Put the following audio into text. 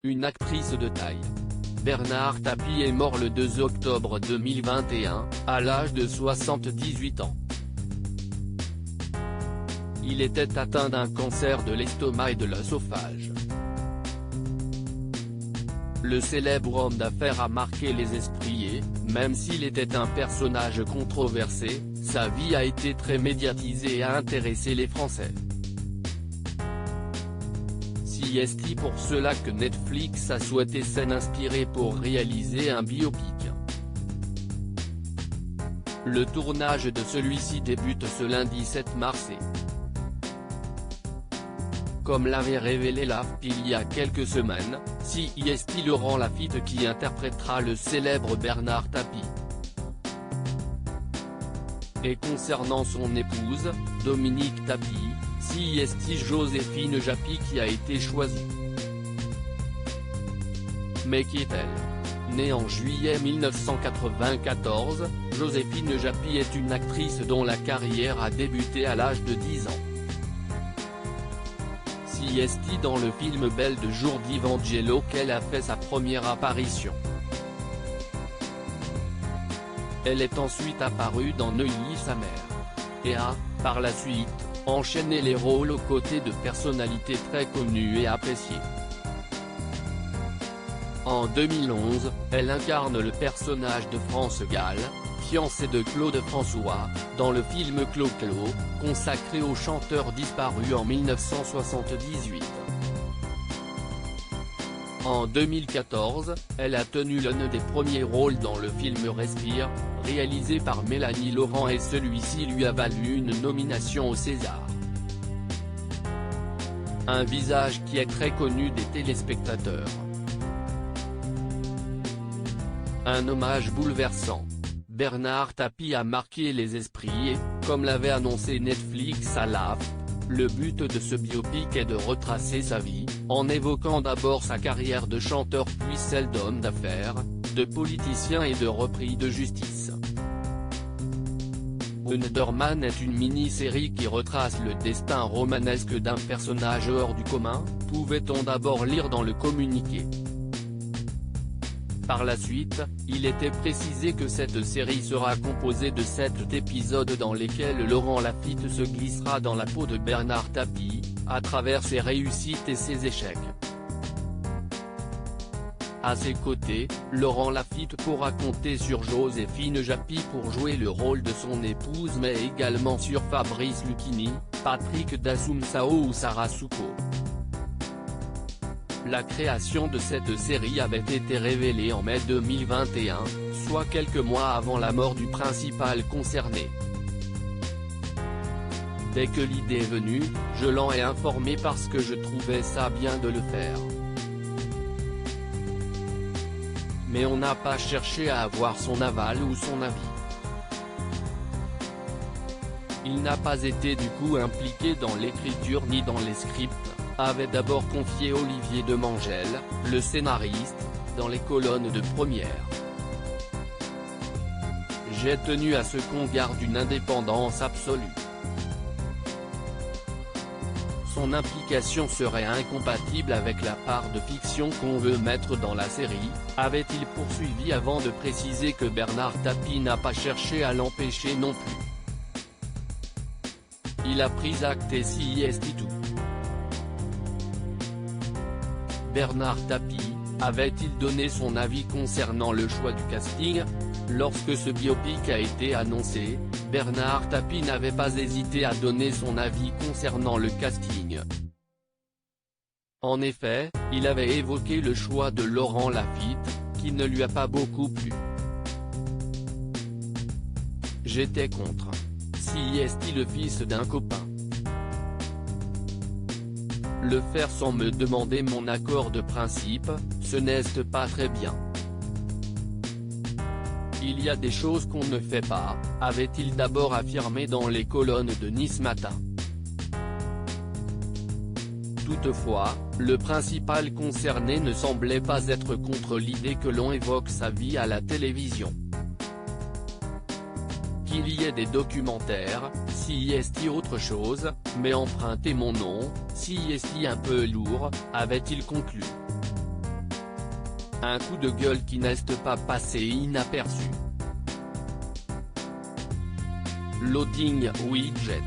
une actrice de taille. Bernard Tapie est mort le 2 octobre 2021, à l'âge de 78 ans. Il était atteint d'un cancer de l'estomac et de l'œsophage. Le célèbre homme d'affaires a marqué les esprits et, même s'il était un personnage controversé, sa vie a été très médiatisée et a intéressé les Français. C'est pour cela que Netflix a souhaité s'en inspirer pour réaliser un biopic. Le tournage de celui-ci débute ce lundi 7 mars et, comme l'avait révélé l'AFP il y a quelques semaines, c'est Laurent Lafitte qui interprétera le célèbre Bernard Tapie. Et concernant son épouse, Dominique Tapie, c'est Joséphine Japy qui a été choisie. Mais qui est-elle? Née en juillet 1994, Joséphine Japy est une actrice dont la carrière a débuté à l'âge de 10 ans. C'est dans le film Belle de jour d'Ivangelo qu'elle a fait sa première apparition. Elle est ensuite apparue dans Neuilly sa mère. Et a, par la suite, enchaîné les rôles aux côtés de personnalités très connues et appréciées. En 2011, elle incarne le personnage de France Gall, fiancée de Claude François, dans le film Clo-Clo, consacré au chanteur disparu en 1978. En 2014, elle a tenu l'un des premiers rôles dans le film Respire, réalisé par Mélanie Laurent et celui-ci lui a valu une nomination au César. Un visage qui est très connu des téléspectateurs. Un hommage bouleversant. Bernard Tapie a marqué les esprits et, comme l'avait annoncé Netflix à l'AFP, le but de ce biopic est de retracer sa vie, en évoquant d'abord sa carrière de chanteur puis celle d'homme d'affaires, de politicien et de repris de justice. Wonderman est une mini-série qui retrace le destin romanesque d'un personnage hors du commun, pouvait-on d'abord lire dans le communiqué. Par la suite, il était précisé que cette série sera composée de 7 épisodes dans lesquels Laurent Lafitte se glissera dans la peau de Bernard Tapie, à travers ses réussites et ses échecs. À ses côtés, Laurent Lafitte pourra compter sur Joséphine Japy pour jouer le rôle de son épouse mais également sur Fabrice Lucchini, Patrick D'Assumpção ou Sarah Souko. La création de cette série avait été révélée en mai 2021, soit quelques mois avant la mort du principal concerné. Dès que l'idée est venue, je l'en ai informé parce que je trouvais ça bien de le faire. Mais on n'a pas cherché à avoir son aval ou son avis. Il n'a pas été du coup impliqué dans l'écriture ni dans les scripts, avait d'abord confié Olivier Demangel, le scénariste, dans les colonnes de Première. J'ai tenu à ce qu'on garde une indépendance absolue. Son implication serait incompatible avec la part de fiction qu'on veut mettre dans la série, avait-il poursuivi avant de préciser que Bernard Tapie n'a pas cherché à l'empêcher non plus. Il a pris acte et tout. Bernard Tapie, avait-il donné son avis concernant le choix du casting? Lorsque ce biopic a été annoncé, Bernard Tapie n'avait pas hésité à donner son avis concernant le casting. En effet, il avait évoqué le choix de Laurent Lafitte, qui ne lui a pas beaucoup plu. J'étais contre. C'est le fils d'un copain. Le faire sans me demander mon accord de principe, ce n'est pas très bien. Il y a des choses qu'on ne fait pas, avait-il d'abord affirmé dans les colonnes de Nice Matin. Toutefois, le principal concerné ne semblait pas être contre l'idée que l'on évoque sa vie à la télévision. Qu'il y ait des documentaires, c'est autre chose, mais emprunter mon nom, c'est un peu lourd, avait-il conclu. Un coup de gueule qui n'est pas passé inaperçu. Loading widget.